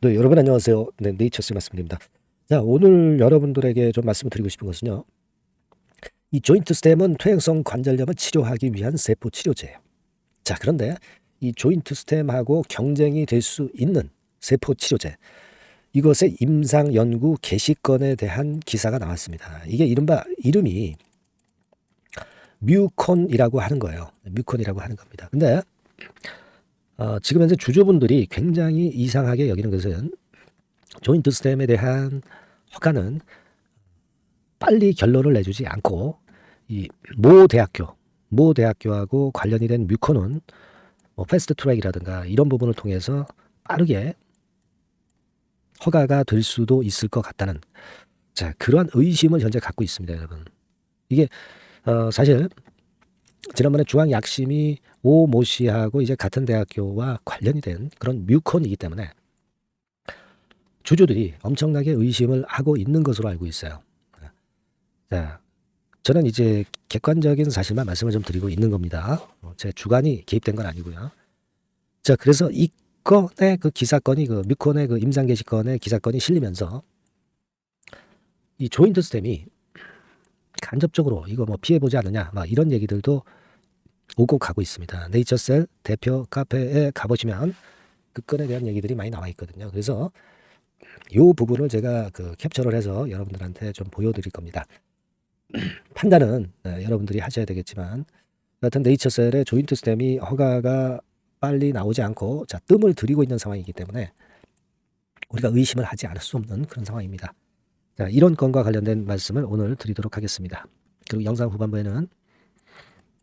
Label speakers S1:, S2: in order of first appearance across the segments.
S1: 네, 여러분 안녕하세요. 네, 네이처스 말씀드립니다. 자, 오늘 여러분들에게 좀 말씀을 드리고 싶은 것은요. 이 조인트 스템은 퇴행성 관절염을 치료하기 위한 세포 치료제예요. 자, 그런데 이 조인트 스템하고 경쟁이 될 수 있는 세포 치료제, 이것의 임상 연구 개시건에 대한 기사가 나왔습니다. 이게 이른바 이름이 뮤콘이라고 하는 거예요. 뮤콘이라고 하는 겁니다. 근데 지금 현재 주주분들이 굉장히 이상하게 여기는 것은 조인트 스템에 대한 허가는 빨리 결론을 내주지 않고 이 모 대학교하고 관련이 된 뮤콘은 뭐 패스트 트랙이라든가 이런 부분을 통해서 빠르게 허가가 될 수도 있을 것 같다는 그러한 의심을 현재 갖고 있습니다, 여러분. 이게 사실 지난번에 중앙약심이 오모 씨하고 이제 같은 대학교와 관련이 된 그런 뮤콘이기 때문에 주주들이 엄청나게 의심을 하고 있는 것으로 알고 있어요. 자, 저는 이제 객관적인 사실만 말씀을 좀 드리고 있는 겁니다. 제 주관이 개입된 건 아니고요. 자, 그래서 이 건의 그 기사건이 그 뮤콘의 그 임상 게시건의 기사건이 실리면서 이 조인트 스템이 간접적으로 이거 뭐 피해 보지 않느냐, 막 이런 얘기들도 오고 가고 있습니다. 네이처셀 대표 카페에 가보시면 그 건에 대한 얘기들이 많이 나와 있거든요. 그래서 이 부분을 제가 그 캡처를 해서 여러분들한테 좀 보여드릴 겁니다. 판단은 여러분들이 하셔야 되겠지만 여하튼 네이처셀의 조인트 스템이 허가가 빨리 나오지 않고 뜸을 들이고 있는 상황이기 때문에 우리가 의심을 하지 않을 수 없는 그런 상황입니다. 자, 이런 건과 관련된 말씀을 오늘 드리도록 하겠습니다. 그리고 영상 후반부에는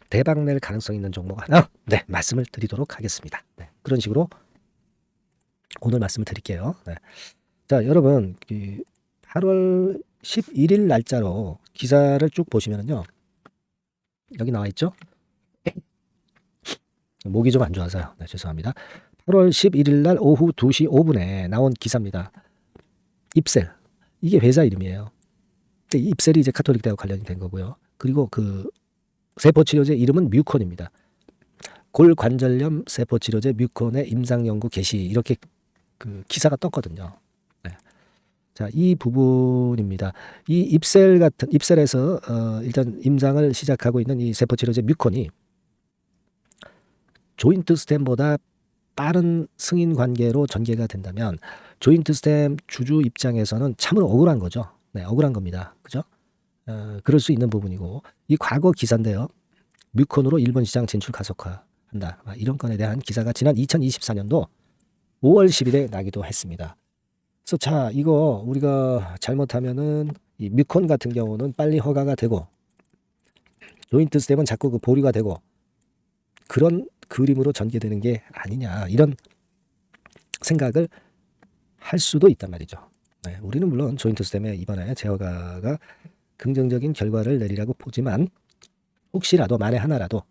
S1: 대박 낼 가능성 있는 종목 하나 말씀을 드리도록 하겠습니다. 그런 식으로 오늘 말씀을 드릴게요. 자, 여러분 8월 11일 날짜로 기사를 쭉 보시면요. 여기 나와 있죠? 목이 좀 안 좋아서요. 죄송합니다. 8월 11일 날 오후 2시 5분에 나온 기사입니다. 입셀. 이게 회사 이름이에요. 입셀이 이제 카톨릭 대학 관련이 된 거고요. 그리고 그 세포치료제 이름은 뮤콘입니다. 골관절염 세포치료제 뮤콘의 임상연구 개시, 이렇게 그 기사가 떴거든요. 자, 이 부분입니다. 이 입셀에서 일단 임상을 시작하고 있는 이 세포치료제 뮤콘이 조인트 스템보다 빠른 승인 관계로 전개가 된다면 조인트 스템 주주 입장에서는 참으로 억울한 거죠. 억울한 겁니다. 그죠? 그럴 수 있는 부분이고, 이 과거 기사인데요. 뮤콘으로 일본 시장 진출 가속화한다. 이런 건에 대한 기사가 지난 2024년도 5월 10일에 나기도 했습니다. 그래서 자, 이거 우리가 잘못하면은 이 뮤콘 같은 경우는 빨리 허가가 되고 조인트 스텝은 자꾸 그 보류가 되고 그런 그림으로 전개되는 게 아니냐, 이런 생각을 할 수도 있단 말이죠. 우리는 물론 조인트 스텝의 이번에 제허가가 긍정적인 결과를 내리라고 보지만 혹시라도 만에 하나라도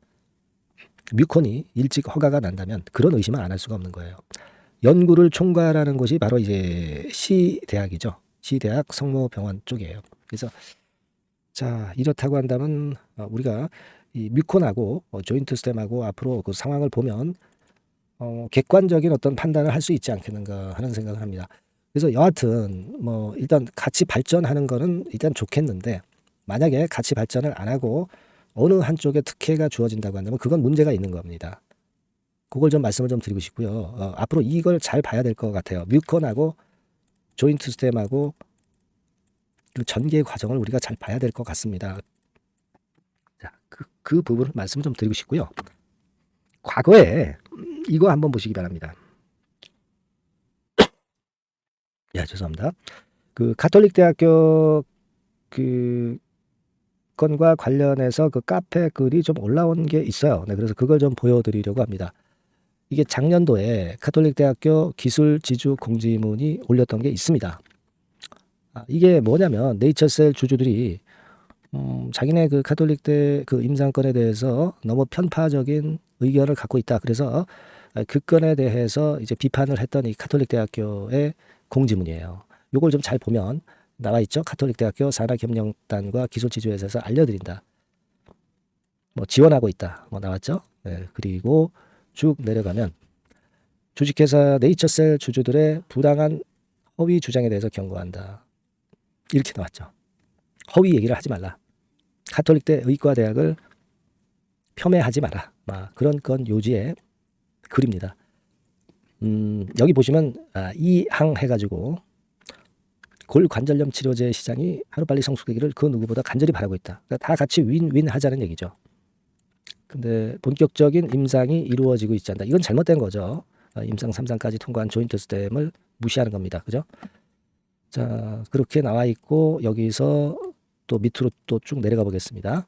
S1: 뮤콘이 일찍 허가가 난다면 그런 의심은 안 할 수가 없는 거예요. 연구를 총괄하는 곳이 바로 이제 시대학이죠. 시대학 성모병원 쪽이에요. 그래서 자, 이렇다고 한다면 우리가 이 뮤콘하고 조인트 스템하고 앞으로 그 상황을 보면 객관적인 어떤 판단을 할 수 있지 않겠는가 하는 생각을 합니다. 그래서 여하튼 뭐 일단 같이 발전하는 거는 일단 좋겠는데, 만약에 같이 발전을 안 하고 어느 한쪽에 특혜가 주어진다고 한다면 그건 문제가 있는 겁니다. 그걸 좀 말씀을 좀 드리고 싶고요. 앞으로 이걸 잘 봐야 될 것 같아요. 뮤콘하고 조인트 스템하고 그 전개 과정을 우리가 잘 봐야 될 것 같습니다. 자, 그 부분을 말씀을 좀 드리고 싶고요. 과거에 이거 한번 보시기 바랍니다. 죄송합니다. 그 가톨릭 대학교 그 건과 관련해서 그 카페 글이 좀 올라온 게 있어요. 그래서 그걸 좀 보여드리려고 합니다. 이게 작년도에 가톨릭 대학교 기술 지주 공지문이 올렸던 게 있습니다. 이게 뭐냐면 네이처셀 주주들이 자기네 그 가톨릭 대 그 임상건에 대해서 너무 편파적인 의견을 갖고 있다. 그래서 그 건에 대해서 이제 비판을 했던 이 가톨릭 대학교의 공지문이에요. 요걸 좀 잘 보면 나와 있죠. 가톨릭 대학교 산학협력단과 기술지주회사에서 알려드린다. 뭐 지원하고 있다. 뭐 나왔죠. 그리고 쭉 내려가면 주식회사 네이처셀 주주들의 부당한 허위 주장에 대해서 경고한다. 이렇게 나왔죠. 허위 얘기를 하지 말라. 카톨릭대 의과대학을 폄훼하지 마라. 그런 건 요지의 글입니다. 여기 보시면 이항 해가지고 골관절염 치료제 시장이 하루빨리 성숙되기를 그 누구보다 간절히 바라고 있다. 그러니까 다 같이 윈윈 하자는 얘기죠. 근데 본격적인 임상이 이루어지고 있지 않다. 이건 잘못된 거죠. 임상 3상까지 통과한 조인트 스템을 무시하는 겁니다. 그죠? 자, 그렇게 나와 있고 여기서 또 밑으로 또 쭉 내려가 보겠습니다.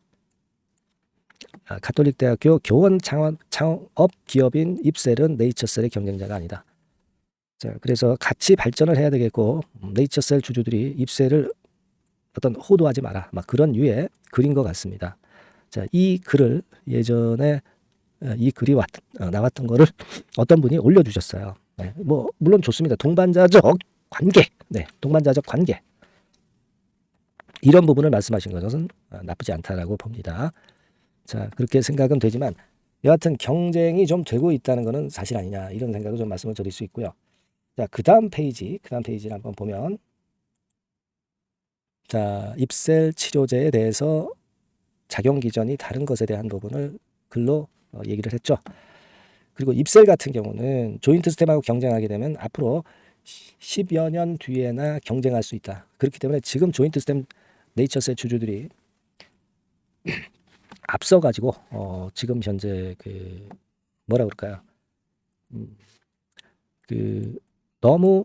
S1: 가톨릭대학교 교원 창업 기업인 입셀은 네이처셀의 경쟁자가 아니다. 자, 그래서 같이 발전을 해야 되겠고 네이처셀 주주들이 입셀을 어떤 호도하지 마라. 그런 류의 글인 것 같습니다. 자, 이 글을 예전에 이 글이 나왔던 거를 어떤 분이 올려주셨어요. 네, 물론 좋습니다. 동반자적 관계, 동반자적 관계 이런 부분을 말씀하신 것은 나쁘지 않다라고 봅니다. 자, 그렇게 생각은 되지만 여하튼 경쟁이 좀 되고 있다는 것은 사실 아니냐 이런 생각을 좀 말씀을 드릴 수 있고요. 자, 그 다음 페이지를 한번 보면 자, 입셀 치료제에 대해서 작용 기전이 다른 것에 대한 부분을 글로 얘기를 했죠. 그리고 입셀 같은 경우는 조인트 스템하고 경쟁하게 되면 앞으로 10여 년 뒤에나 경쟁할 수 있다. 그렇기 때문에 지금 조인트 스템 네이처셀 주주들이 앞서가지고 지금 현재 그 뭐라 그럴까요? 그 너무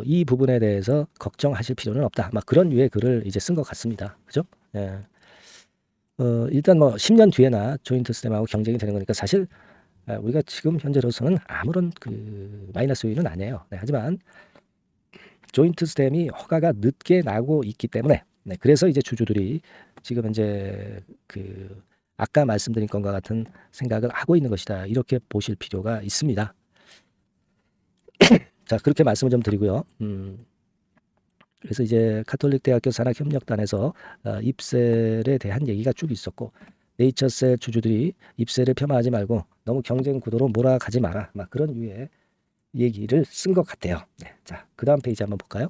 S1: 이 부분에 대해서 걱정하실 필요는 없다. 그런 류의 글을 이제 쓴 것 같습니다. 그죠? 예. 일단 10년 뒤에나 조인트 스템하고 경쟁이 되는 거니까 사실 우리가 지금 현재로서는 아무런 그 마이너스 요인은 아니에요. 하지만 조인트 스템이 허가가 늦게 나고 있기 때문에 그래서 이제 주주들이 지금 현재 그 아까 말씀드린 것과 같은 생각을 하고 있는 것이다. 이렇게 보실 필요가 있습니다. 자, 그렇게 말씀을 좀 드리고요. 그래서 이제 가톨릭대학교 산학협력단에서 입셀에 대한 얘기가 쭉 있었고 네이처셀 주주들이 입셀을 폄하하지 말고 너무 경쟁 구도로 몰아가지 마라. 그런 류의 얘기를 쓴 것 같아요. 네, 자, 그 다음 페이지 한번 볼까요?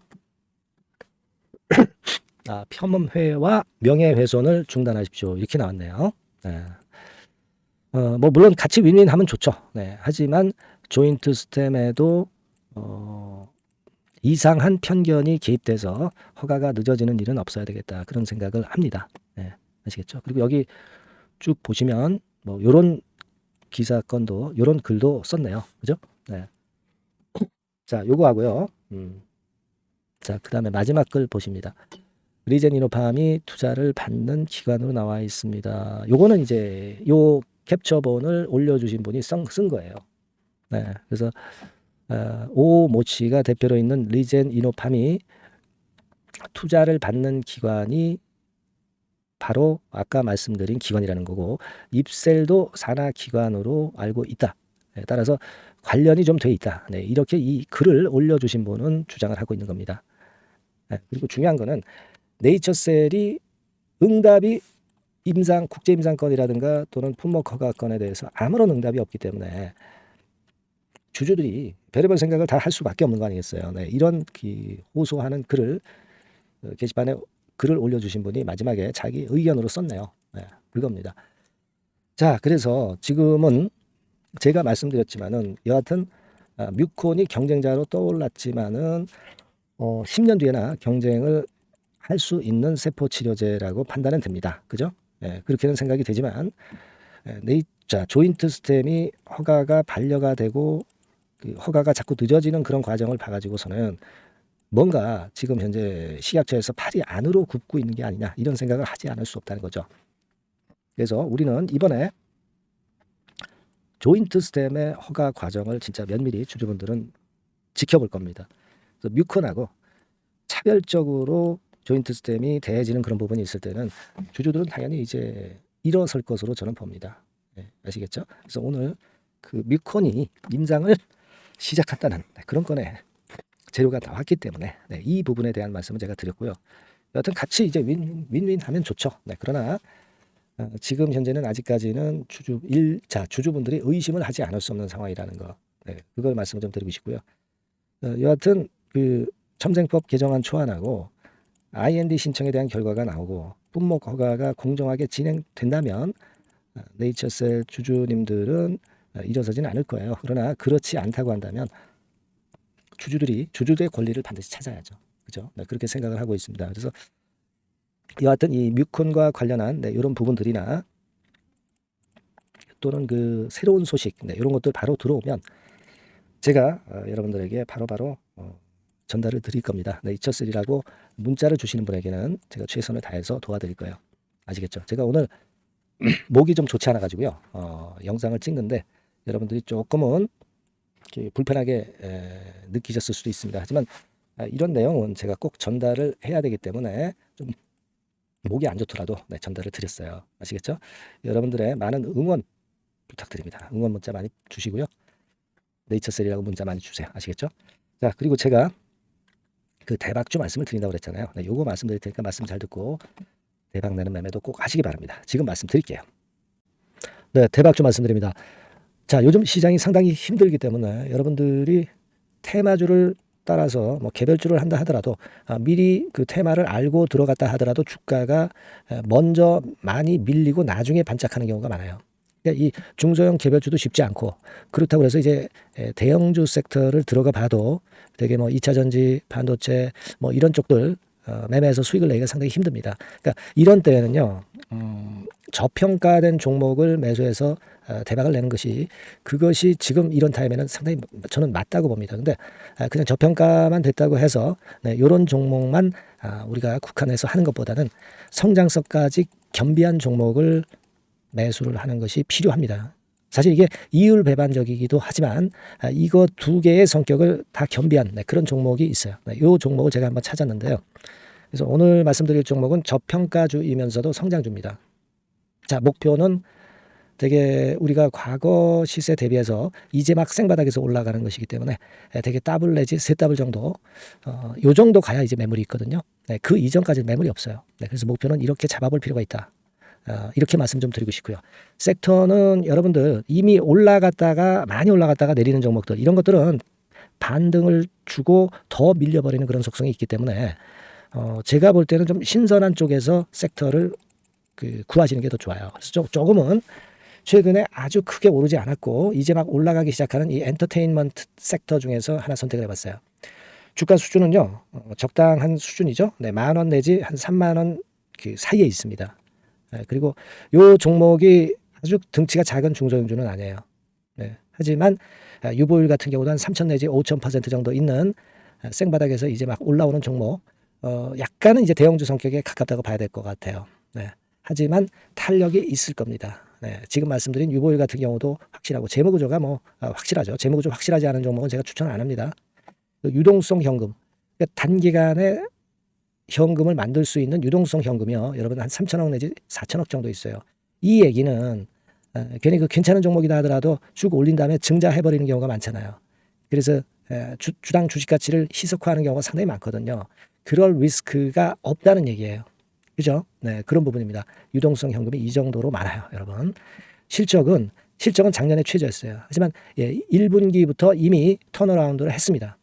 S1: 폄훼와 명예훼손을 중단하십시오. 이렇게 나왔네요. 네. 물론 같이 윈윈하면 좋죠. 네, 하지만 조인트 스템에도 이상한 편견이 개입돼서 허가가 늦어지는 일은 없어야 되겠다. 그런 생각을 합니다. 네, 아시겠죠? 그리고 여기 쭉 보시면 요런 기사건도 요런 글도 썼네요. 그죠? 네. 자, 요거 하고요. 자, 그다음에 마지막 글 보십니다. 리젠 이노팜이 투자를 받는 기관으로 나와 있습니다. 요거는 이제 요 캡처본을 올려주신 분이 쓴 거예요. 네, 그래서 오 모치가 대표로 있는 리젠 이노팜이 투자를 받는 기관이 바로 아까 말씀드린 기관이라는 거고 입셀도 산하 기관으로 알고 있다. 따라서 관련이 좀 돼 있다. 이렇게 이 글을 올려주신 분은 주장을 하고 있는 겁니다. 그리고 중요한 거는 네이처셀이 응답이 국제 임상건이라든가 또는 품목 허가건에 대해서 아무런 응답이 없기 때문에 주주들이 별의별 생각을 다 할 수밖에 없는 거 아니겠어요. 이런 호소하는 글을 게시판에 글을 올려주신 분이 마지막에 자기 의견으로 썼네요. 그겁니다. 자, 그래서 지금은 제가 말씀드렸지만은 여하튼 뮤콘이 경쟁자로 떠올랐지만은 10년 뒤에나 경쟁을 할 수 있는 세포 치료제라고 판단은 됩니다. 그죠? 그렇게는 생각이 되지만 조인트 스템이 허가가 반려가 되고 그 허가가 자꾸 늦어지는 그런 과정을 봐가지고서는 뭔가 지금 현재 식약처에서 팔이 안으로 굽고 있는 게 아니냐 이런 생각을 하지 않을 수 없다는 거죠. 그래서 우리는 이번에 조인트 스템의 허가 과정을 진짜 면밀히 주주분들은 지켜볼 겁니다. 그래서 뮤콘하고 차별적으로 조인트 스템이 대해지는 그런 부분이 있을 때는 주주들은 당연히 이제 일어설 것으로 저는 봅니다. 아시겠죠? 그래서 오늘 그 뮤콘이 임상을 시작한다는 그런 건에 재료가 나왔기 때문에 이 부분에 대한 말씀을 제가 드렸고요. 여하튼 같이 이제 윈윈하면 좋죠. 그러나 지금 현재는 아직까지는 주주분들이 의심을 하지 않을 수 없는 상황이라는 거. 네, 그걸 말씀을 좀 드리고 싶고요. 여하튼 그 첨생법 개정안 초안하고 IND 신청에 대한 결과가 나오고 품목 허가가 공정하게 진행된다면 네이처셀 주주님들은 일어서지는 않을 거예요. 그러나 그렇지 않다고 한다면 주주들의 권리를 반드시 찾아야죠. 그죠? 네, 그렇게 생각을 하고 있습니다. 그래서 여하튼 이 뮤콘과 관련한 이런 부분들이나 또는 그 새로운 소식 이런 것들 바로 들어오면 제가 여러분들에게 바로바로 전달을 드릴 겁니다. 네이처셀이라고 문자를 주시는 분에게는 제가 최선을 다해서 도와드릴 거예요. 아시겠죠? 제가 오늘 목이 좀 좋지 않아 가지고요. 영상을 찍는데 여러분들이 조금은 불편하게 느끼셨을 수도 있습니다. 하지만 이런 내용은 제가 꼭 전달을 해야 되기 때문에 좀 목이 안 좋더라도 전달을 드렸어요. 아시겠죠? 여러분들의 많은 응원 부탁드립니다. 응원 문자 많이 주시고요. 네이처셀이라고 문자 많이 주세요. 아시겠죠? 자, 그리고 제가 그 대박주 말씀을 드린다고 그랬잖아요. 요거 말씀드릴 테니까 말씀 잘 듣고 대박 내는 매매도 꼭 하시기 바랍니다. 지금 말씀드릴게요. 네, 대박주 말씀드립니다. 자, 요즘 시장이 상당히 힘들기 때문에 여러분들이 테마주를 따라서 뭐 개별주를 한다 하더라도 미리 그 테마를 알고 들어갔다 하더라도 주가가 먼저 많이 밀리고 나중에 반짝하는 경우가 많아요. 그러니까 이 중소형 개별주도 쉽지 않고 그렇다고 해서 이제 대형주 섹터를 들어가 봐도 되게 뭐 2차 전지, 반도체 뭐 이런 쪽들 매매해서 수익을 내기가 상당히 힘듭니다. 그러니까 이런 때에는요, 저평가된 종목을 매수해서 대박을 내는 것이 그것이 지금 이런 타임에는 상당히 저는 맞다고 봅니다. 근데 그냥 저평가만 됐다고 해서 이런 종목만 우리가 국한해서 하는 것보다는 성장성까지 겸비한 종목을 매수를 하는 것이 필요합니다. 사실 이게 이율배반적이기도 하지만 이거 두 개의 성격을 다 겸비한 그런 종목이 있어요. 이 종목을 제가 한번 찾았는데요. 그래서 오늘 말씀드릴 종목은 저평가주이면서도 성장주입니다. 자, 목표는 되게 우리가 과거 시세 대비해서 이제 막 생바닥에서 올라가는 것이기 때문에 되게 더블 내지 세 더블 정도 요 정도 가야 이제 매물이 있거든요. 그 이전까지는 매물이 없어요. 그래서 목표는 이렇게 잡아볼 필요가 있다. 이렇게 말씀 좀 드리고 싶고요. 섹터는 여러분들 이미 올라갔다가 많이 올라갔다가 내리는 종목들 이런 것들은 반등을 주고 더 밀려버리는 그런 속성이 있기 때문에 제가 볼 때는 좀 신선한 쪽에서 섹터를 구하시는 게 더 좋아요. 그래서 조금은 최근에 아주 크게 오르지 않았고 이제 막 올라가기 시작하는 이 엔터테인먼트 sek터 중에서 하나 선택을 해봤어요. 주가 수준은요 적당한 수준이죠. 10,000원 내지 한 30,000원 그 사이에 있습니다. 그리고 요 종목이 아주 등치가 작은 중소형주는 아니에요. 하지만 유보율 같은 경우도 한 3,000 내지 5,000% 정도 있는 생바닥에서 이제 막 올라오는 종목 약간은 이제 대형주 성격에 가깝다고 봐야 될 것 같아요. 하지만 탄력이 있을 겁니다. 지금 말씀드린 유보율 같은 경우도 확실하고 재무구조가 확실하죠. 재무구조 확실하지 않은 종목은 제가 추천을 안 합니다. 유동성 현금, 그러니까 단기간에 현금을 만들 수 있는 유동성 현금이요. 여러분 한 3,000억 내지 4,000억 정도 있어요. 이 얘기는 괜히 그 괜찮은 종목이다 하더라도 쭉 올린 다음에 증자해버리는 경우가 많잖아요. 그래서 주당 주식 가치를 희석화하는 경우가 상당히 많거든요. 그럴 리스크가 없다는 얘기예요. 그죠? 그런 부분입니다. 유동성 현금이 이 정도로 많아요, 여러분. 실적은 작년에 최저였어요. 하지만 1분기부터 이미 턴어라운드를 했습니다.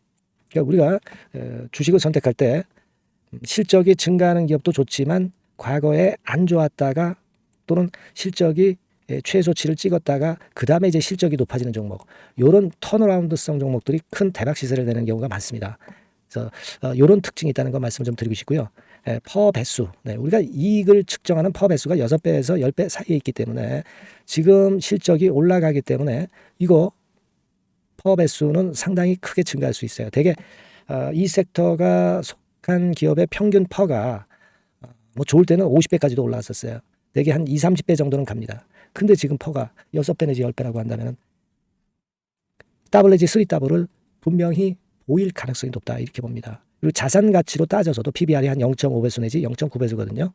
S1: 그러니까 우리가 주식을 선택할 때 실적이 증가하는 기업도 좋지만 과거에 안 좋았다가 또는 실적이 최소치를 찍었다가 그 다음에 이제 실적이 높아지는 종목, 이런 턴어라운드성 종목들이 큰 대박 시세를 내는 경우가 많습니다. 그래서 이런 특징이 있다는 거 말씀을 좀 드리고 싶고요. 퍼 배수, 우리가 이익을 측정하는 퍼 배수가 6배에서 10배 사이에 있기 때문에 지금 실적이 올라가기 때문에 이거 퍼 배수는 상당히 크게 증가할 수 있어요. 되게 이 섹터가 속한 기업의 평균 퍼가 뭐 좋을 때는 50배까지도 올라왔었어요. 되게 한 20, 30배 정도는 갑니다. 근데 지금 퍼가 6배 내지 10배라고 한다면 더블 내지 3더블을 분명히 보일 가능성이 높다 이렇게 봅니다. 그리고 자산 가치로 따져서도 PBR이 한 0.5배수 내지 0.9배수거든요.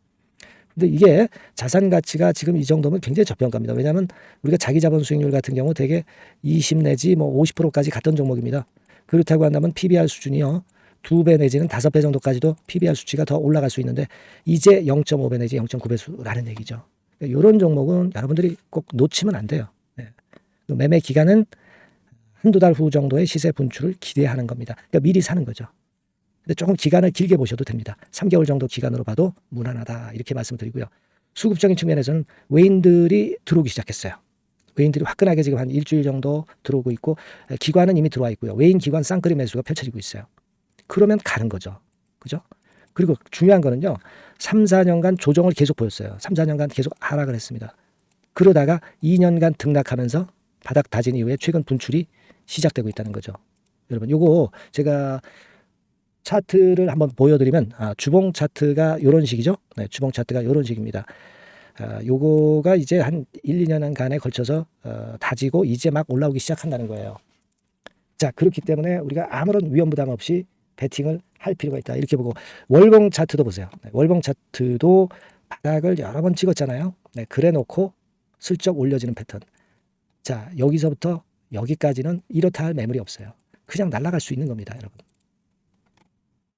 S1: 근데 이게 자산 가치가 지금 이 정도면 굉장히 저평가입니다. 왜냐하면 우리가 자기 자본 수익률 같은 경우 되게 20 내지 뭐 50%까지 갔던 종목입니다. 그렇다고 한다면 PBR 수준이요 2배 내지는 5배 정도까지도 PBR 수치가 더 올라갈 수 있는데 이제 0.5배 내지 0.9배수라는 얘기죠. 이런 종목은 여러분들이 꼭 놓치면 안 돼요. 매매 기간은 한두 달 후 정도의 시세 분출을 기대하는 겁니다. 그러니까 미리 사는 거죠. 근데 조금 기간을 길게 보셔도 됩니다. 3개월 정도 기간으로 봐도 무난하다 이렇게 말씀드리고요. 수급적인 측면에서는 외인들이 들어오기 시작했어요. 외인들이 화끈하게 지금 한 일주일 정도 들어오고 있고 기관은 이미 들어와 있고요. 외인 기관 쌍끌이 매수가 펼쳐지고 있어요. 그러면 가는 거죠. 그죠? 그리고 중요한 거는요. 3, 4년간 조정을 계속 보였어요. 3, 4년간 계속 하락을 했습니다. 그러다가 2년간 등락하면서 바닥 다진 이후에 최근 분출이 시작되고 있다는 거죠. 여러분 요거 제가 차트를 한번 보여드리면 주봉 차트가 이런 식이죠. 네, 주봉 차트가 이런 식입니다. 요거가 이제 한 1, 2년간에 걸쳐서 다지고 이제 막 올라오기 시작한다는 거예요. 자, 그렇기 때문에 우리가 아무런 위험 부담 없이 베팅을 할 필요가 있다. 이렇게 보고 월봉 차트도 보세요. 네, 월봉 차트도 바닥을 여러 번 찍었잖아요. 네, 그래 놓고 슬쩍 올려지는 패턴. 자, 여기서부터 여기까지는 이렇다 할 매물이 없어요. 그냥 날아갈 수 있는 겁니다, 여러분.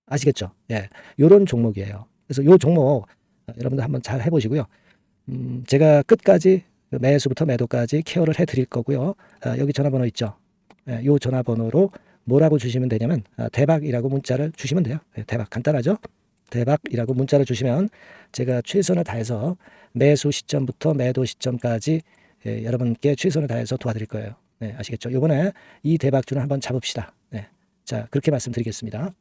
S1: 아시겠죠? 예, 요런 종목이에요. 그래서 요 종목 여러분들 한번 잘 해보시고요. 제가 끝까지 매수부터 매도까지 케어를 해드릴 거고요. 여기 전화번호 있죠? 예, 요 전화번호로 뭐라고 주시면 되냐면 대박이라고 문자를 주시면 돼요. 예, 대박 간단하죠? 대박이라고 문자를 주시면 제가 최선을 다해서 매수 시점부터 매도 시점까지 여러분께 최선을 다해서 도와드릴 거예요. 네, 아시겠죠? 이번에 이 대박주는 한번 잡읍시다. 네, 자 그렇게 말씀드리겠습니다.